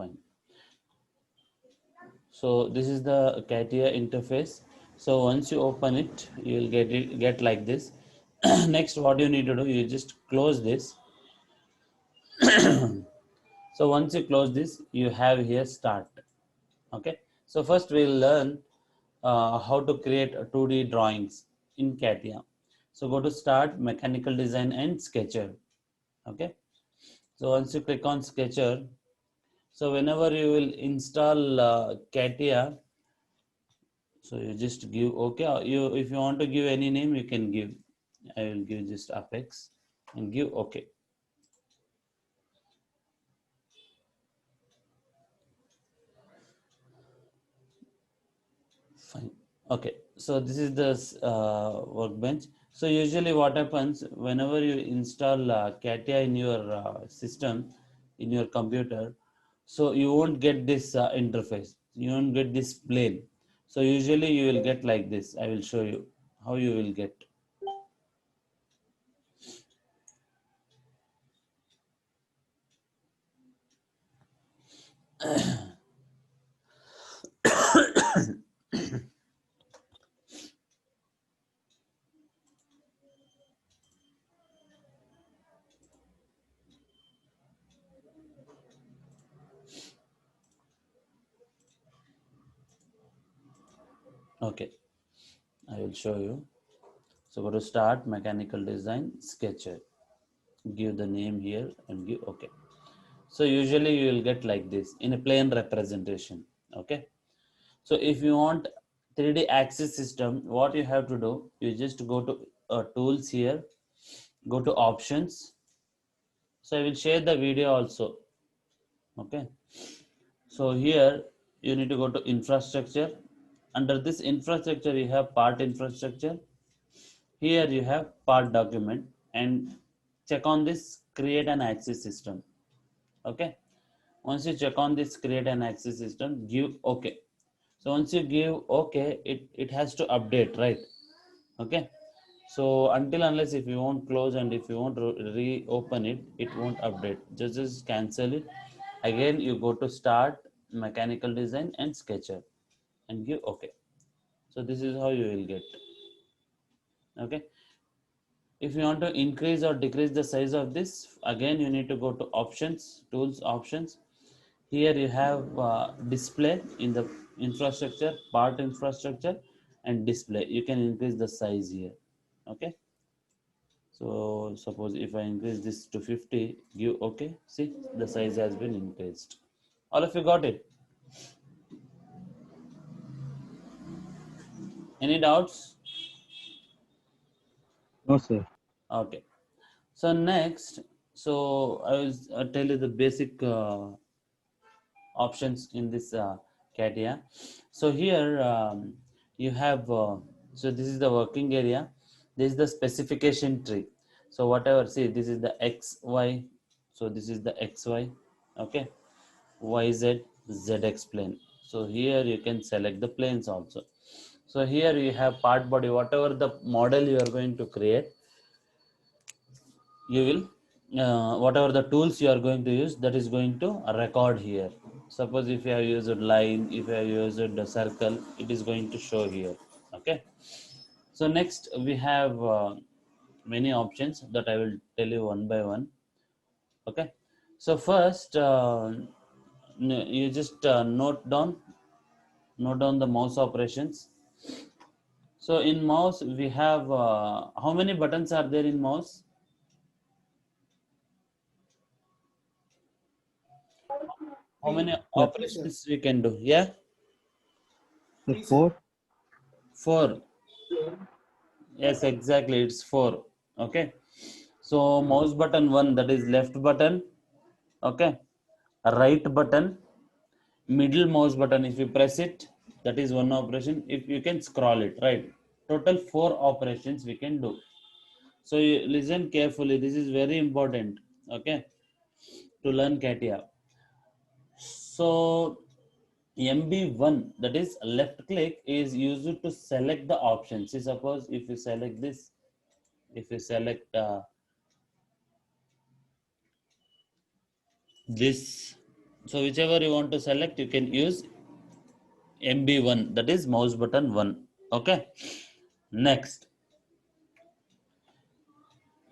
Fine. So this is the CATIA interface. So once you open it, you will get like this. Next, what you need to do, you just close this. So once you close this, you have here start. Okay. So first we'll learn how to create 2D drawings in CATIA. So go to start, mechanical design and sketcher. Okay. So once you click on sketcher, so whenever you will install CATIA, so you just give okay. You if you want to give any name, you can give. I will give just Apex and give okay. Fine. Okay. So this is the workbench. So usually what happens whenever you install CATIA in your system, in your computer, so you won't get this interface. You won't get this plane. So usually you will get like this. I will show you how you will get. Okay, I will show you. So go to start, mechanical design, sketcher. Give the name here and give okay. So usually you will get like this in a plane representation. Okay. So if you want 3D axis system, what you have to do, you just go to tools here, go to options. So I will share the video also. Okay. So here you need to go to infrastructure. Under this infrastructure, you have part infrastructure. Here you have part document and check on this create an axis system. Okay. Once you check on this create an axis system, give okay. So once you give okay, it has to update, right? Okay. So until unless if you won't close and if you won't reopen it, it won't update. Just cancel it. Again, you go to start, mechanical design and sketcher and give okay. So this is how you will get. Okay. If you want to increase or decrease the size of this, again you need to go to options, tools, options. Here you have display in the infrastructure, part infrastructure and display. You can increase the size here. Okay. So suppose if I increase this to 50, give okay. See, the size has been increased. All of you got it? Any doubts? No, sir. Okay. So next, so I will tell you the basic options in this CATIA. So here you have, so this is the working area. This is the specification tree. So whatever, see, this is the X, Y. So this is the X, Y. Okay. Y, Z, ZX plane. So here you can select the planes also. So here you have part body, whatever the model you are going to create, you will whatever the tools you are going to use, that is going to record here. Suppose if you have used line, if you have used the circle, it is going to show here. Okay. So next we have many options that I will tell you one by one. Okay. So first you just note down the mouse operations. So in mouse we have how many buttons are there in mouse? How many Sir, operations we can do? Yeah. sir, four. Four. Yes, exactly. It's four. Okay. So mouse button one, that is left button. Okay. Right button. Middle mouse button. If you press it, that is one operation. If you can scroll it, right? Total four operations we can do. So you listen carefully. This is very important. Okay. To learn CATIA. So MB1, that is left click, is used to select the options. See, suppose if you select this, if you select this, So whichever you want to select, you can use MB1, that is mouse button 1. Okay. Next,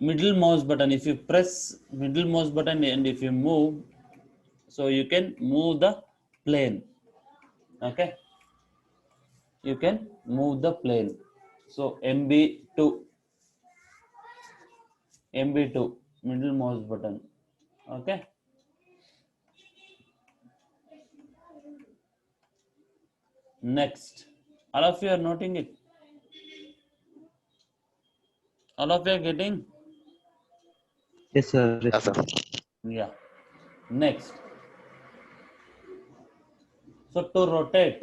middle mouse button. If you press middle mouse button and if you move, so you can move the plane. Okay, you can move the plane. So MB2 middle mouse button. Okay. Next, all of you are noting it, all of you are getting. Yes, sir. Yes, Yes, sir. sir. Yeah. Next, so to rotate,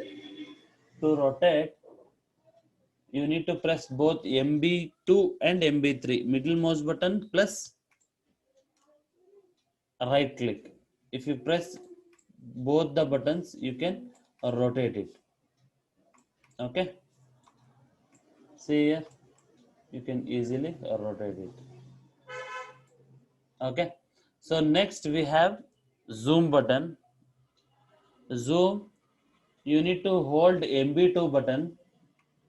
you need to press both MB2 and MB3, middle mouse button plus right click. If you press both the buttons, you can rotate it. Okay. See here, you can easily rotate it. Okay. So next we have zoom button. Zoom, you need to hold MB2 button.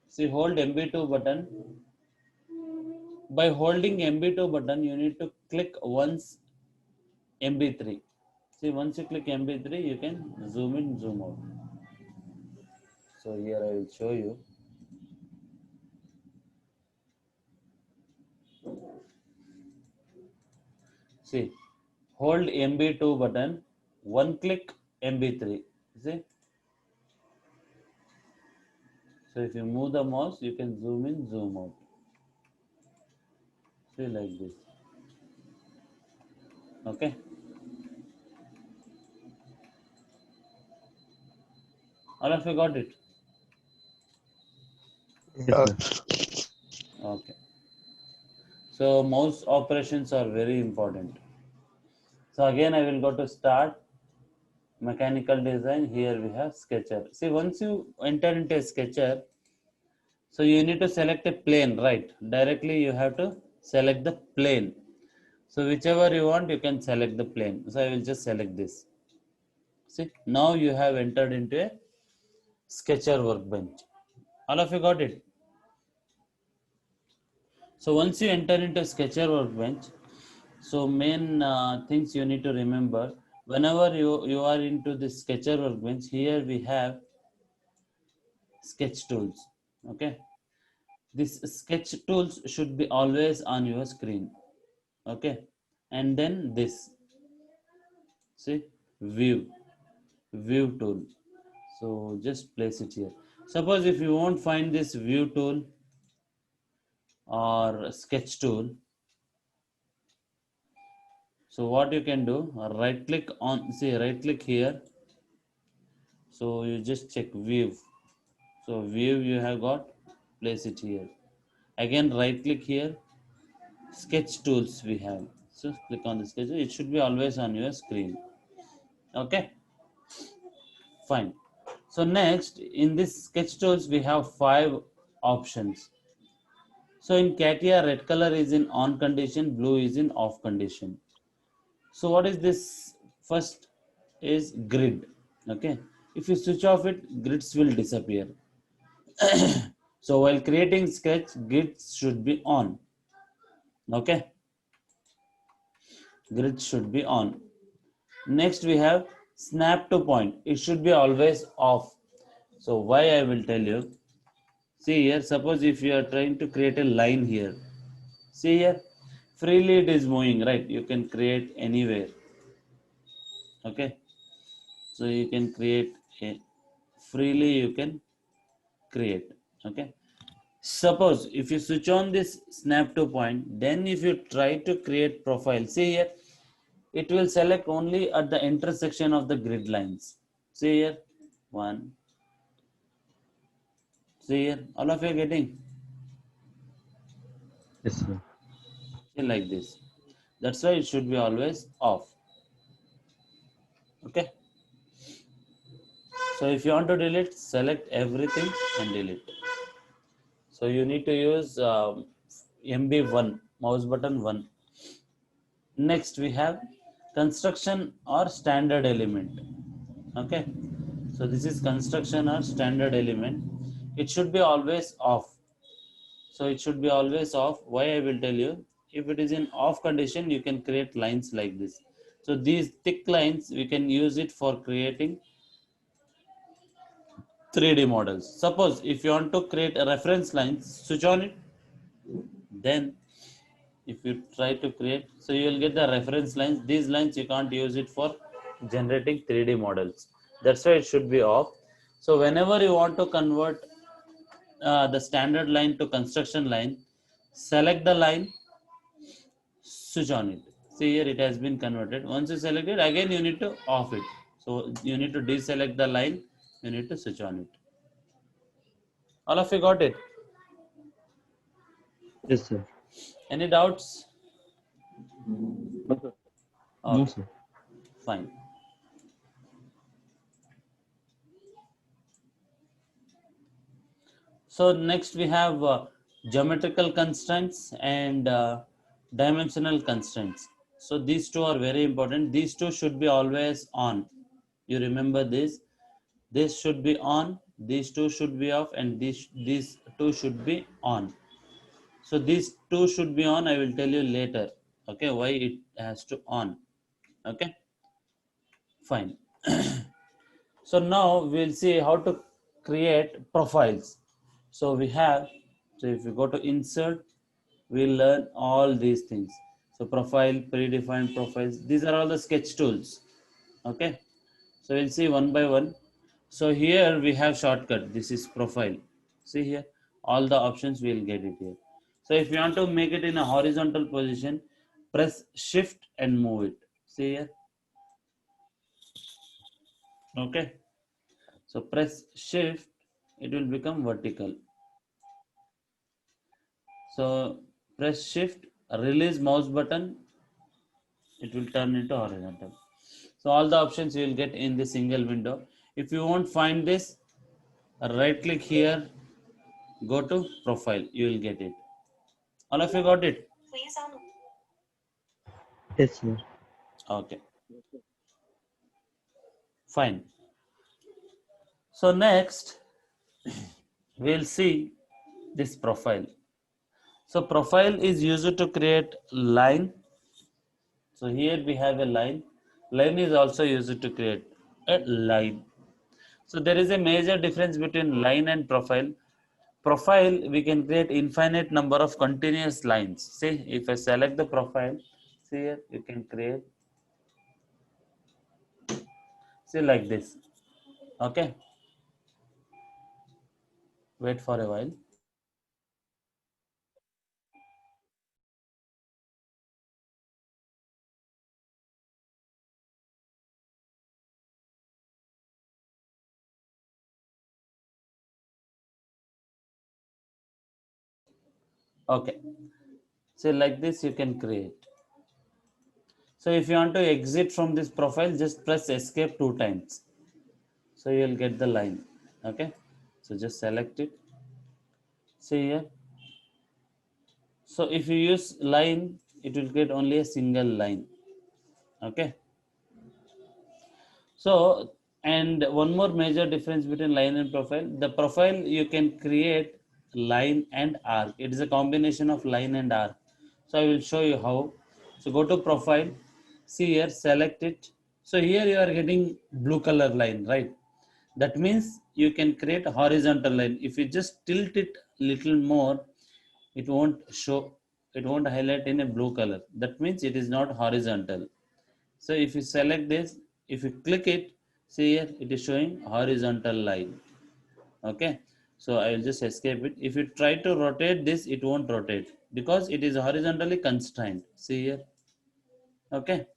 See, hold MB2 button. By holding MB2 button, you need to click once MB3. See, once you click MB3, you can zoom in, zoom out. So here I will show you. See, hold MB2 button, one click MB3. See, so if you move the mouse, you can zoom in, zoom out. See, like this. Okay. All of you got it? Yes, Uh, sir. Okay. So mouse operations are very important. So again, I will go to start, mechanical design. Here we have sketcher. See, once you enter into a sketcher, so you need to select a plane, right? Directly you have to select the plane. So whichever you want, you can select the plane. So I will just select this. See, now you have entered into a sketcher workbench. All of you got it? So once you enter into sketcher workbench, so main things you need to remember, whenever you are into the sketcher workbench, here we have sketch tools. Okay, this sketch tools should be always on your screen. Okay, and then this, see, view view tool. So just place it here. Suppose if you won't find this view tool or sketch tool, so what you can do, right click on, see, right click here. So you just check view. So view you have got, place it here. Again right click here, sketch tools we have. So click on the sketch. It should be always on your screen. Okay, fine. So next in this sketch tools we have 5 options. So in CATIA, red color is in on condition, blue is in off condition. So what is this? First is grid. Okay, if you switch off it, grids will disappear. So while creating sketch, grids should be on. Okay, grids should be on. Next we have snap to point. It should be always off. So why, I will tell you. See here, suppose if you are trying to create a line here. See here, freely it is moving, right? You can create anywhere. Okay, so you can create freely, you can create. Okay, suppose if you switch on this snap to point, then if you try to create profile, see here, it will select only at the intersection of the grid lines. See here, one, see here, all of you are getting. Yes, sir. See, like this. That's why it should be always off. Okay, so if you want to delete, select everything and delete. So you need to use MB1, mouse button 1. Next we have construction or standard element. Okay, so this is construction or standard element. It should be always off. So it should be always off. Why, I will tell you. If it is in off condition, you can create lines like this. So these thick lines, we can use it for creating 3D models. Suppose if you want to create a reference line, switch on it. Then if you try to create, so you will get the reference lines. These lines you can't use it for generating 3D models. That's why it should be off. So whenever you want to convert the standard line to construction line, select the line, switch on it. See here it has been converted. Once you select it, again you need to off it. So you need to deselect the line, you need to switch on it. All of you got it? Yes, sir. Any doubts? No, Okay, sir. fine. So next we have geometrical constraints and dimensional constraints. So these two are very important. These two should be always on. You remember this. This should be on. These two should be off, and these two should be on. So these two should be on. I will tell you later. Okay, why it has to on. Okay, fine. So now we'll see how to create profiles. So we have, so if you go to insert, we'll learn all these things. So profile, predefined profiles, these are all the sketch tools. Okay, so we'll see one by one. So here we have shortcut. This is profile. See here, all the options we'll get it here. So if you want to make it in a horizontal position, press shift and move it. See here. Okay. So press shift, it will become vertical. So press shift, release mouse button, it will turn into horizontal. So all the options you will get in the single window. If you won't find this, right click here, go to profile, you will get it. All of you got it? Yes, sir. Okay, fine. So next, we'll see this profile. So profile is used to create line. So here we have a line. Line is also used to create a line. So there is a major difference between line and profile. Profile, we can create infinite number of continuous lines. See, if I select the profile, see here, you can create, see like this. Okay, wait for a while. Okay, so like this you can create. So if you want to exit from this profile, just press escape 2 times. So you'll get the line. Okay, so just select it. See here. So if you use line, it will get only a single line. Okay. So, and one more major difference between line and profile. The profile you can create line and arc. It is a combination of line and arc. So I will show you how. So go to profile, see here, select it. So here you are getting blue color line, right? That means you can create a horizontal line. If you just tilt it little more, it won't show, it won't highlight in a blue color. That means it is not horizontal. So if you select this, if you click it, see here it is showing horizontal line. Okay, so I will just escape it. If you try to rotate this, it won't rotate because it is horizontally constrained. See here. Okay,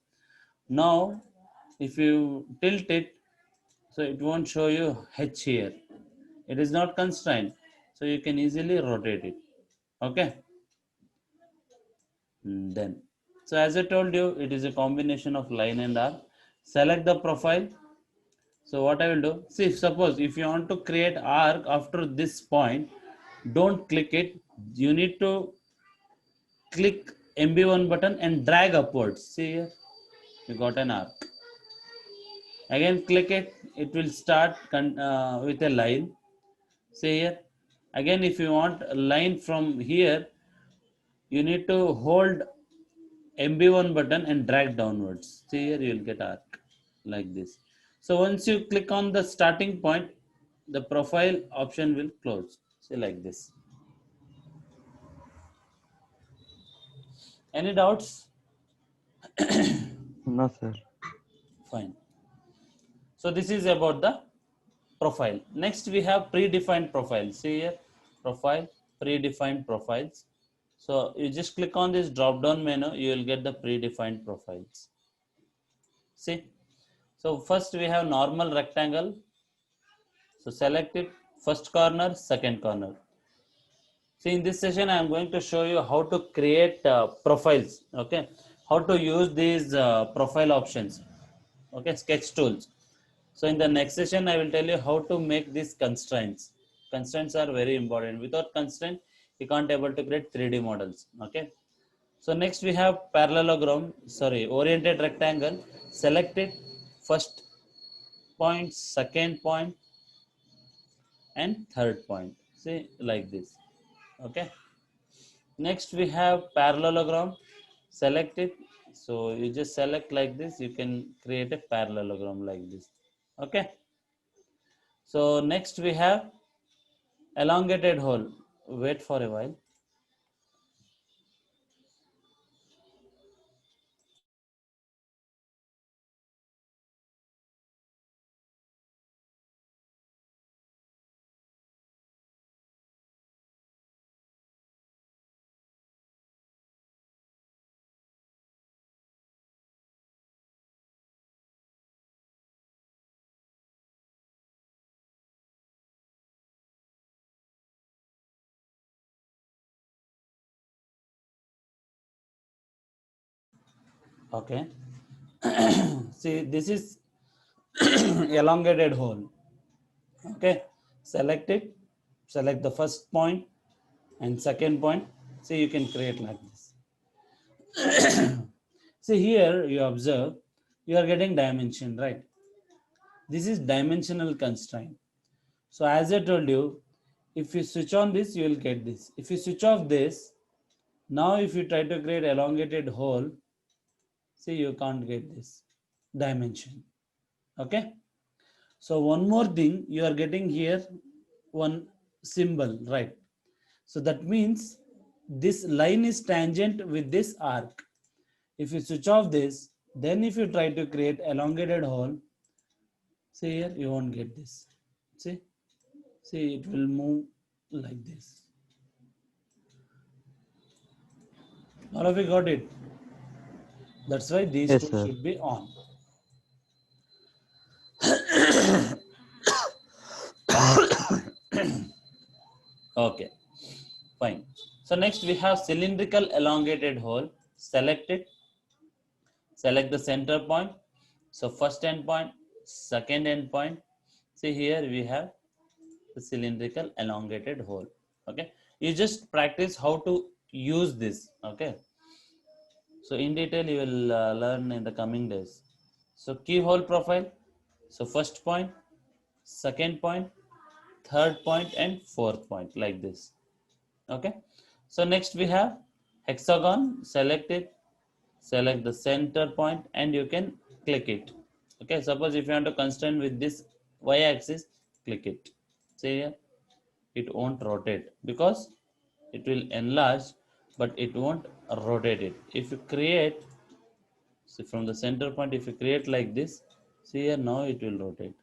now if you tilt it, so it won't show you H here. It is not constrained, so you can easily rotate it. Okay. Then, so as I told you, it is a combination of line and arc. Select the profile. So what I will do, see, suppose if you want to create arc after this point, don't click it. You need to click MB1 button and drag upwards. See here, you got an arc. Again click it, it will start with a line. See here, again if you want a line from here, you need to hold MB1 button and drag downwards. See here, you will get arc like this. So once you click on the starting point, the profile option will close. See like this. Any doubts? No, sir. Fine. So this is about the profile. Next we have predefined profiles. See here, profile, predefined profiles. So you just click on this drop down menu, you will get the predefined profiles. See, so first we have normal rectangle. So select it, first corner, second corner. See, in this session I am going to show you how to create profiles. Okay, how to use these profile options. Okay, sketch tools. So in the next session, I will tell you how to make these constraints. Constraints are very important. Without constraint, you can't able to create 3D models. Okay. So next we have parallelogram, oriented rectangle. Select it, first point, second point, and third point. See, like this. Okay. Next we have parallelogram. Select it. So you just select like this. You can create a parallelogram like this. Okay. So next we have elongated hole. Wait for a while. Okay. See, this is elongated hole. Okay. Select it. Select the first point and second point. See, you can create like this. See here, you observe, you are getting dimension, right? This is dimensional constraint. So as I told you, if you switch on this, you will get this. If you switch off this, now if you try to create elongated hole, see, you can't get this dimension. Okay. So one more thing, you are getting here one symbol, right? So that means this line is tangent with this arc. If you switch off this, then if you try to create elongated hole, see here, you won't get this. See, it will move like this. All of you got it? That's why these Yes, two sir. should be on. Okay, fine. So next we have cylindrical elongated hole. Select it. Select the center point. So first end point, second end point. See here we have the cylindrical elongated hole. Okay. You just practice how to use this. Okay. So in detail you will learn in the coming days. So keyhole profile. So first point, second point, third point, and fourth point like this. Okay. So next we have hexagon. Select it. Select the center point and you can click it. Okay. Suppose if you want to constrain with this y-axis, click it. See here, it won't rotate because it will enlarge, but it won't rotate it. If you create, see from the center point, if you create like this, see here, now it will rotate.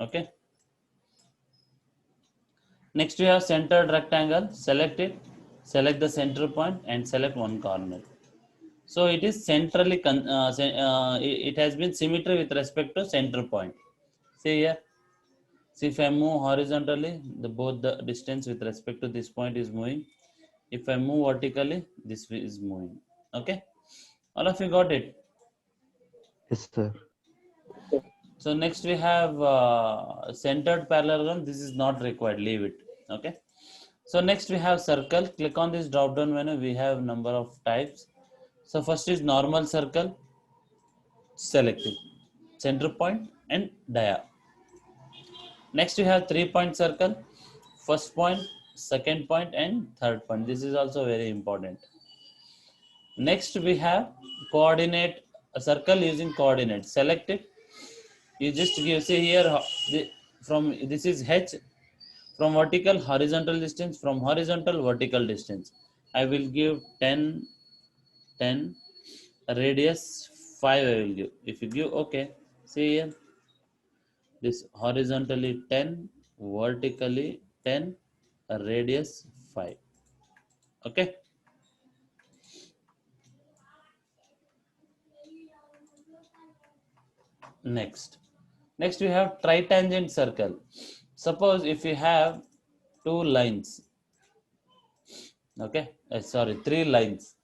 Okay. Next we have centered rectangle. Select it. Select the center point and select one corner. So it is centrally, it has been symmetry with respect to center point. See here. See if I move horizontally, both the distance with respect to this point is moving. If I move vertically, this is moving. Okay. All of you got it. Yes, sir. So next we have centered parallelogram. This is not required. Leave it. Okay. So next we have circle. Click on this drop down menu. We have number of types. So first is normal circle. Select it. Center point. and dia. Next we have 3-point circle, first point, second point and third point. This is also very important. Next we have coordinate, a circle using coordinate. Select it. You just give, see here, from this is h, from vertical horizontal distance, from horizontal vertical distance. I will give 10, 10, radius 5 I will give. If you give okay, see here, this horizontally 10, vertically 10, radius 5. Okay. Next we have tritangent circle. Suppose if you have two lines, okay, sorry, three lines,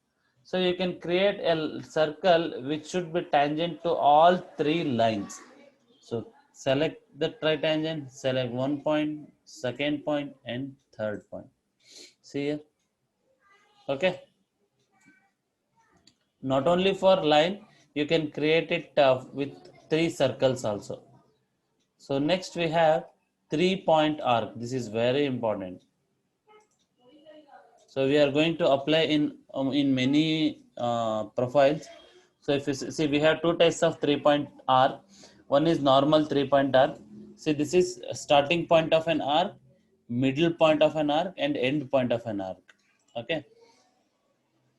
so you can create a circle which should be tangent to all three lines. So select the tritangent, select one point, second point and third point. See here. Okay. Not only for line, you can create it with three circles also. So next we have 3-point arc. This is very important. So we are going to apply in many profiles. So if you see, we have two types of 3-point arc. One is normal 3-point arc. See, this is starting point of an arc, middle point of an arc and end point of an arc. Okay.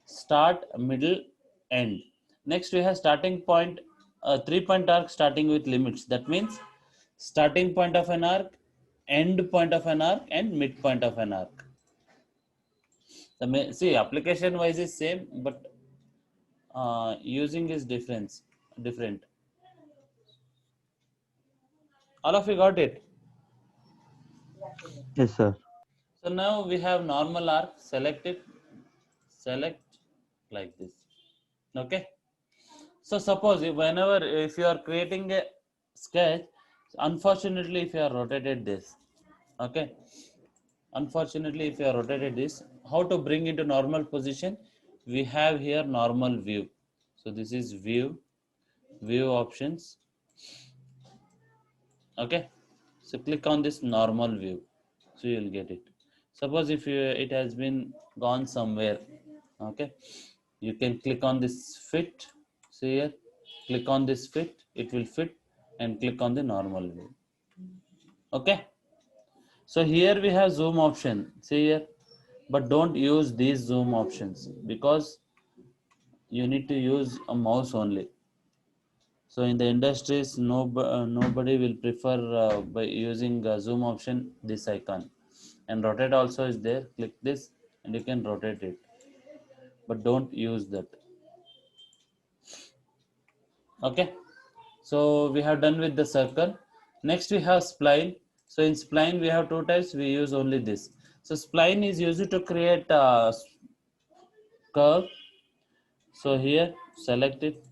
Start, middle, end. Next we have starting point, 3-point arc starting with limits. That means starting point of an arc, end point of an arc and midpoint of an arc. See, application wise is same, but using is different. All of you got it? Yes, sir. So now we have normal arc. Select it. Select like this. Okay. So suppose whenever if you are creating a sketch, unfortunately if you are rotated this, okay. Unfortunately if you are rotated this, how to bring into normal position? We have here normal view. So this is view options. Okay. So click on this normal view. So you will get it. Suppose if it has been gone somewhere, okay, you can click on this fit. See here, click on this fit, it will fit, and click on the normal view. Okay. So here we have zoom option. See here, but don't use these zoom options because you need to use a mouse only. So in the industries, nobody will prefer by using zoom option this icon, and rotate also is there. Click this and you can rotate it, but don't use that. Okay. So we have done with the circle. Next we have spline. So in spline we have two types. We use only this. So spline is used to create a curve. So here select it.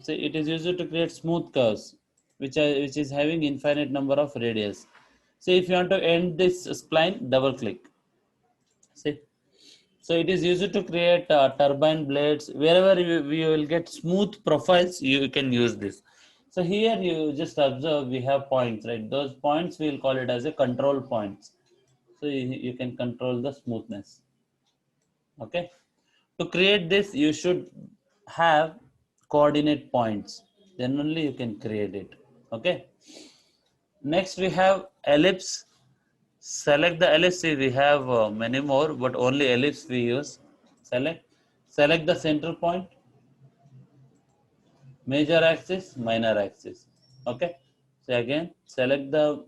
So it is used to create smooth curves, which is having infinite number of radius. So if you want to end this spline, double click. See. So it is used to create turbine blades. Wherever you will get smooth profiles, you can use this. So here you just observe we have points, right? Those points we will call it as a control points. So you can control the smoothness. Okay. To create this, you should have coordinate points. Then only you can create it. Okay. Next we have ellipse. Select the ellipse. We have many more, but only ellipse we use. Select the center point, major axis, minor axis. Okay. So again, select the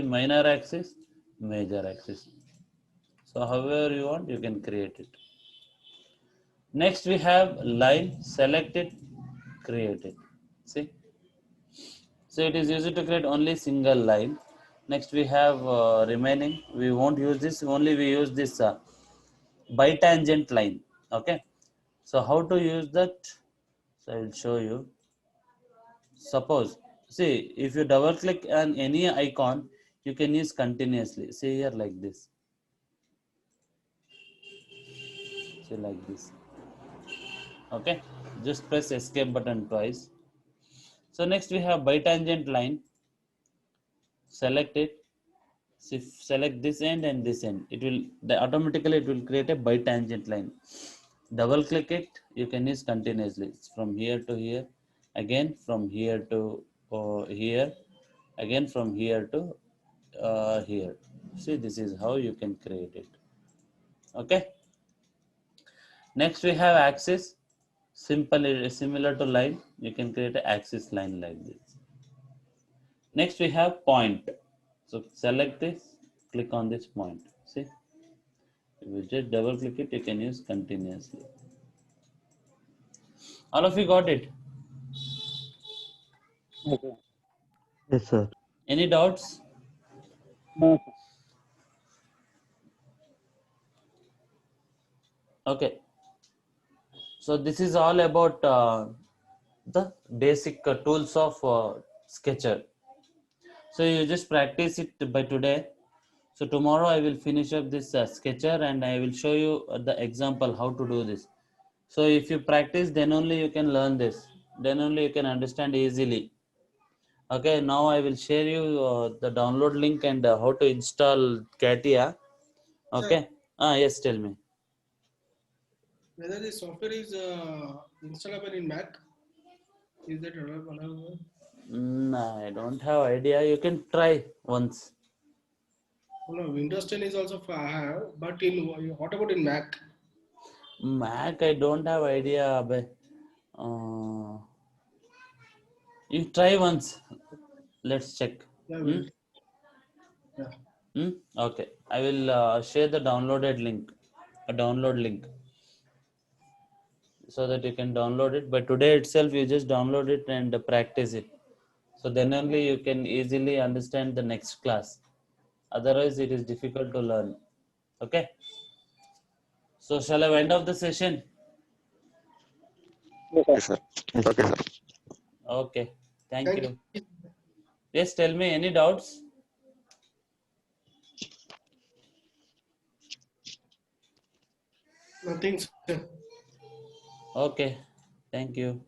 minor axis, major axis. So however you want, you can create it. Next we have line. Select it, create it. See. So it is used to create only single line. Next we have remaining. We won't use this. Only we use this bitangent line. Okay. So how to use that? So I will show you. Suppose, see, if you double click on any icon, you can use continuously. See here like this. See like this. Okay. Just press escape button twice. So next we have bitangent line. Select it. Select this end and this end. It will automatically it will create a bitangent line. Double click it. You can use continuously. It's from here to here. Again from here to here. Again from here to here. See, this is how you can create it. Okay. Next we have axis. Simple, similar to line. You can create an axis line like this. Next we have point. So select this, click on this point. See, if you just double click it, you can use continuously. All of you got it? Okay. Yes, sir. Any doubts? No, sir. Okay. So this is all about the basic tools of Sketcher. So you just practice it by today. So tomorrow I will finish up this Sketcher and I will show you the example how to do this. So if you practice, then only you can learn this. Then only you can understand easily. Okay, now I will share you the download link and how to install CATIA. Okay. Yes, tell me. Whether the software is installable in Mac, is that allowable? I don't have idea. You can try once. Oh, no, Windows 10 is also have, but in what about in Mac? Mac, I don't have idea. Uh, you try once. Let's check. Yeah, Hmm? yeah. Hmm? Okay. I will share the downloaded link. A download link. So that you can download it. But today itself, you just download it and practice it. So then only you can easily understand the next class. Otherwise, it is difficult to learn. Okay. So shall I wind up the session? Yes, sir. Yes, sir. Okay. Thank Thank you. you. Yes, tell me any doubts? Nothing, sir. Okay. Thank you.